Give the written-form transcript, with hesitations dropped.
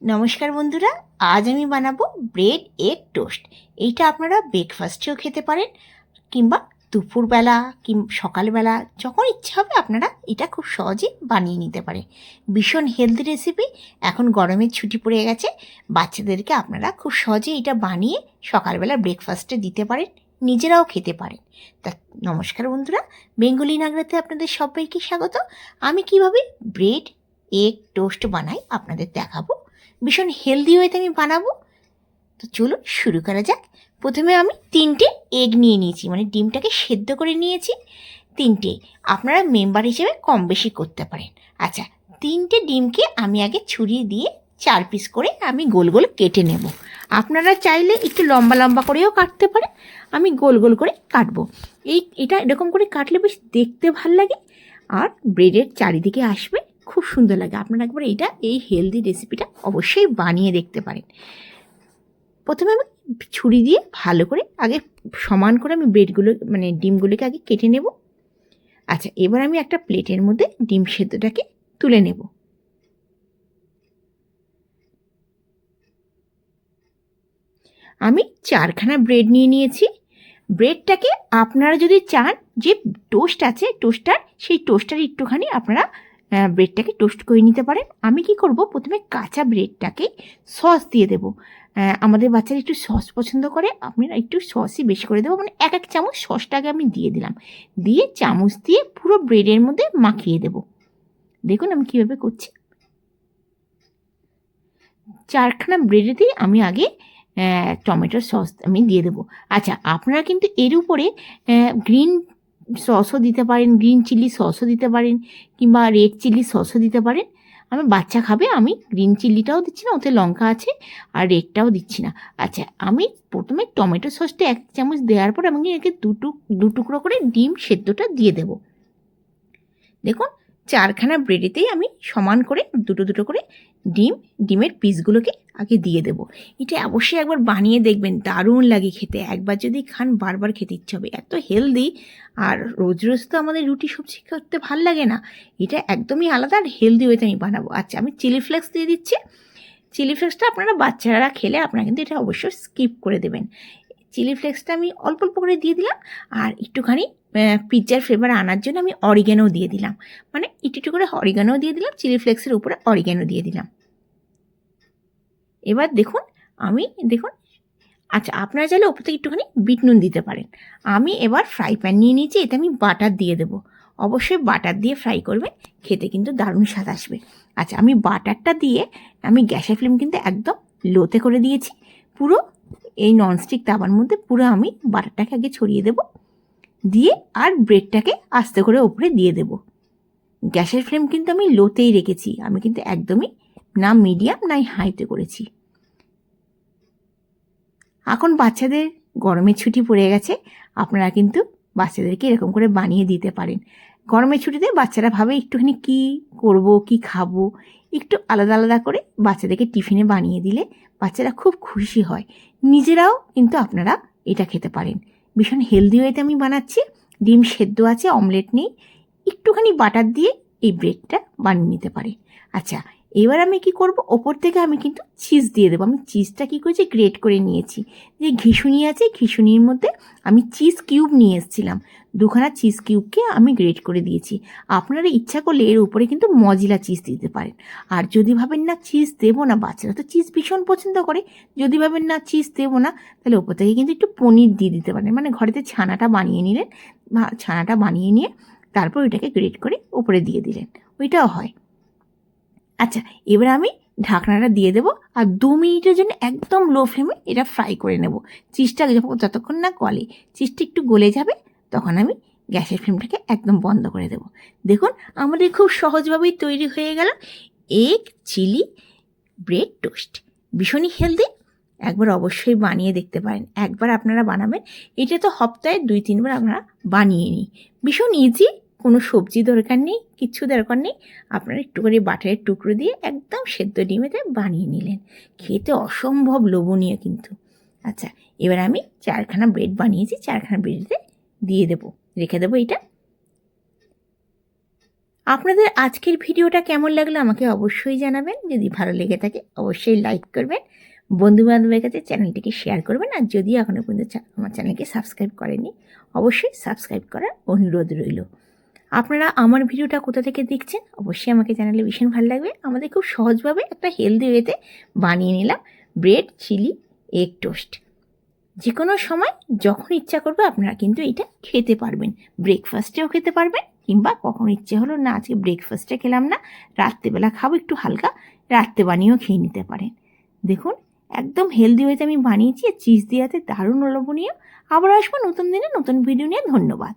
নমস্কার বন্ধুরা, আজ আমি বানাবো ব্রেড এগ টোস্ট। এইটা আপনারা ব্রেকফাস্টেও খেতে পারেন, কিংবা দুপুরবেলা সকালবেলা যখন ইচ্ছা হবে আপনারা এটা খুব সহজেই বানিয়ে নিতে পারেন। ভীষণ হেলদি রেসিপি। এখন গরমের ছুটি পড়ে গেছে, বাচ্চাদেরকে আপনারা খুব সহজেই এটা বানিয়ে সকালবেলা ব্রেকফাস্টে দিতে পারেন, নিজেরাও খেতে পারেন। তা নমস্কার বন্ধুরা, বেঙ্গলি নাগরাতে আপনাদের সবাইকে স্বাগত। আমি কিভাবে ব্রেড এগ টোস্ট বানাই আপনাদের দেখাবো। ভীষণ হেলদি ওয়েতে আমি বানাবো। তো চলুন শুরু করা যাক। প্রথমে আমি 3টে এগ নিয়ে নিয়েছি, মানে ডিমটাকে সেদ্ধ করে নিয়েছি 3টে। আপনারা মেম্বার হিসেবে কম বেশি করতে পারেন। আচ্ছা, 3টে ডিমকে আমি আগে ছুরি দিয়ে 4 পিস করে আমি গোল গোল কেটে নেব। আপনারা চাইলে একটু লম্বা লম্বা করেও কাটতে পারেন, আমি গোল গোল করে কাটবো। এটা এরকম করে কাটলে বেশ দেখতে ভাল লাগে, আর ব্রেডের চারিদিকে আসবে, খুব সুন্দর লাগে। আপনারা একবার এই হেলদি রেসিপিটা অবশ্যই বানিয়ে দেখতে পারেন। প্রথমে আমি ছুরি দিয়ে ভালো করে আগে সমান করে আমি ব্রেডগুলো মানে ডিমগুলোকে আগে কেটে নেব। আচ্ছা, এবার আমি একটা প্লেটের মধ্যে ডিম সেদ্ধটাকে তুলে নেব। আমি 4খানা ব্রেড নিয়ে নিয়েছি। ব্রেডটাকে আপনারা যদি চান যে টোস্ট আছে টোস্টার, সেই টোস্টার একটুখানি আপনারা ব্রেডটাকে টোস্ট করে নিতে পারেন। আমি কি করব, প্রথমে কাঁচা ব্রেডটাকে সস দিয়ে দেব। আমাদের বাচ্চারা একটু সস পছন্দ করে, আপনারা একটু সসই বেশি করে দেবো, মানে 1 চামচ সসটাকে আমি দিয়ে দিলাম। দিয়ে চামচ দিয়ে পুরো ব্রেডের মধ্যে মাখিয়ে দেব। দেখুন আমি কীভাবে করছি। 4খানা ব্রেডেতেই আমি আগে টমেটোর সস আমি দিয়ে দেবো। আচ্ছা, আপনারা কিন্তু এর উপরে গ্রিন সসও দিতে পারেন, গ্রিন চিলি সসও দিতে পারেন, কিংবা রেড চিলি সসও দিতে পারেন। আমার বাচ্চা খাবে, আমি গ্রিন চিলিটাও দিচ্ছি না, ওতে লঙ্কা আছে, আর রেডটাও দিচ্ছি না। আচ্ছা, আমি প্রথমে টমেটো সসটা 1 চামচ দেওয়ার পর আমি একে দু টুকরো করে ডিম সেদ্ধটা দিয়ে দেবো। দেখুন, 4খানা ব্রেডেতেই আমি সমান করে দুটো করে ডিমের পিসগুলোকে আগে দিয়ে দেবো। এটা অবশ্যই একবার বানিয়ে দেখবেন, দারুণ লাগে খেতে। একবার যদি খান বারবার খেতে ইচ্ছে হবে, এত হেলদি। আর রোজ রোজ তো আমাদের রুটি সবজি করতে ভাল লাগে না, এটা একদমই আলাদা আর হেলদি ওয়েতে আমি বানাবো। আচ্ছা, আমি চিলি ফ্লেক্স দিয়ে দিচ্ছি। চিলি ফ্লেক্সটা আপনারা বাচ্চারা খেলে আপনারা কিন্তু এটা অবশ্যই স্কিপ করে দেবেন। চিলি ফ্লেক্সটা আমি অল্প অল্প করে দিয়ে দিলাম, আর একটুখানি পিৎজার ফ্লেভার আনার জন্য আমি অরিগ্যানো দিয়ে দিলাম, মানে একটু করে অরিগ্যানো দিয়ে দিলাম, চিলি ফ্লেক্সের উপরে অরিগ্যানো দিয়ে দিলাম। এবার দেখুন দেখুন। আচ্ছা, আপনারা চাইলে ওপর থেকে একটুখানি বিট নুন দিতে পারেন। আমি এবার ফ্রাই প্যান নিয়ে নিয়েছি, এতে আমি বাটার দিয়ে দেবো। অবশ্যই বাটার দিয়ে ফ্রাই করবে, খেতে কিন্তু দারুণ স্বাদ আসবে। আচ্ছা, আমি বাটারটা দিয়ে আমি গ্যাসের ফ্লেম কিন্তু একদম লোতে করে দিয়েছি। পুরো এই ননস্টিক তাওয়ার মধ্যে পুরো আমি বাটারটাকে আগে ছড়িয়ে দেব, দিয়ে আর ব্রেডটাকে আস্তে করে ওপরে দিয়ে দেব। গ্যাসের ফ্লেম কিন্তু আমি লোতেই রেখেছি, আমি কিন্তু একদমই না মিডিয়াম না হাইতে করেছি। এখন বাচ্চাদের গরমের ছুটি পড়ে গেছে, আপনারা কিন্তু বাচ্চাদেরকে এরকম করে বানিয়ে দিতে পারেন। গরমের ছুটিতে বাচ্চারা ভাবে একটুখানি কী করব, কী খাবো, একটু আলাদা আলাদা করে বাচ্চাদেরকে টিফিনে বানিয়ে দিলে বাচ্চারা খুব খুশি হয়। নিজেরাও কিন্তু আপনারা এটা খেতে পারেন। ভীষণ হেলদি ওয়েতে আমি বানাচ্ছি। ডিম সেদ্ধ আছে, অমলেট নেই, একটুখানি বাটার দিয়ে এই ব্রেডটা বানিয়ে নিতে পারে। আচ্ছা, এবার আমি কি করব, ওপর থেকে আমি কিন্তু চিজ দিয়ে দেবো। আমি চিজটা কী করেছি, গ্রেট করে নিয়েছি। যে ঘিসুনি আছে, ঘিসুনির মধ্যে আমি চিজ কিউব নিয়ে এসেছিলাম, 2খানা চিজ কিউবকে আমি গ্রেট করে দিয়েছি। আপনারা ইচ্ছা করলে এর উপরে কিন্তু মজিলা চিজ দিতে পারেন। আর যদি ভাবেন না চিজ দেবো না, বাচ্চারা তো চিজ ভীষণ পছন্দ করে, যদি ভাবেন না চিজ দেবো না, তাহলে ওপর থেকে কিন্তু একটু পনির দিয়ে দিতে পারেন। মানে ঘরেতে ছানাটা বানিয়ে নিলেন, ছানাটা বানিয়ে নিয়ে তারপর ওইটাকে গ্রেট করে উপরে দিয়ে দিলেন, ওইটাও হয়। আচ্ছা, এবার আমি ঢাকনাটা দিয়ে দেবো, আর 2 মিনিটের জন্য একদম লো ফ্লেমে এটা ফ্রাই করে নেব। চিজটা যতক্ষণ না গলে, চিজটা একটু গলে যাবে, তখন আমি গ্যাসের ফ্লেমটাকে একদম বন্ধ করে দেব। দেখুন, আমাদের খুব সহজভাবেই তৈরি হয়ে গেল এগ চিলি ব্রেড টোস্ট। ভীষণই হেলদি, একবার অবশ্যই বানিয়ে দেখতে পারেন। একবার আপনারা বানাবেন, এটা তো সপ্তাহে 2-3 বার আপনারা বানিয়ে নিই। ভীষণ ইজি, কোনো সবজি দরকার নেই, কিচ্ছু দরকার নেই। আপনারা একটু করে বাটারের টুকরো দিয়ে একদম সেদ্ধ ডিমেতে বানিয়ে নিলেন, খেতে অসম্ভব লোভনীয় কিন্তু। আচ্ছা, এবার আমি 4খানা ব্রেড বানিয়েছি, 4খানা ব্রেডে দিয়ে দেবো, রেখে দেবো এটা। আপনাদের আজকের ভিডিওটা কেমন লাগলো আমাকে অবশ্যই জানাবেন। যদি ভালো লেগে থাকে অবশ্যই লাইক করবেন, বন্ধুবান্ধবের কাছে চ্যানেলটিকে শেয়ার করবেন। আর যদি এখনও পর্যন্ত আমার চ্যানেলকে সাবস্ক্রাইব করেননি অবশ্যই সাবস্ক্রাইব করার অনুরোধ রইল। আপনারা আমার ভিডিওটা কোথা থেকে দেখছেন অবশ্যই আমাকে জানালে ভীষণ ভালো লাগবে। আমাদের খুব সহজভাবে একটা হেলদি ওয়েতে বানিয়ে নিলাম ব্রেড চিলি এগ টোস্ট। যে কোনো সময় যখন ইচ্ছা করবে আপনারা কিন্তু এটা খেতে পারবেন। ব্রেকফাস্টেও খেতে পারবেন, কিংবা কখন ইচ্ছে হলো না আজকে ব্রেকফাস্টে খেলাম না, রাত্রেবেলা খাবো একটু হালকা, রাত্রে বানিয়েও খেয়ে নিতে পারেন। দেখুন একদম হেলদি ওয়েতে আমি বানিয়েছি, চিজ দেওয়াতে দারুণ লোভনীয়। আবার আসবো নতুন দিনে নতুন ভিডিও নিয়ে। ধন্যবাদ।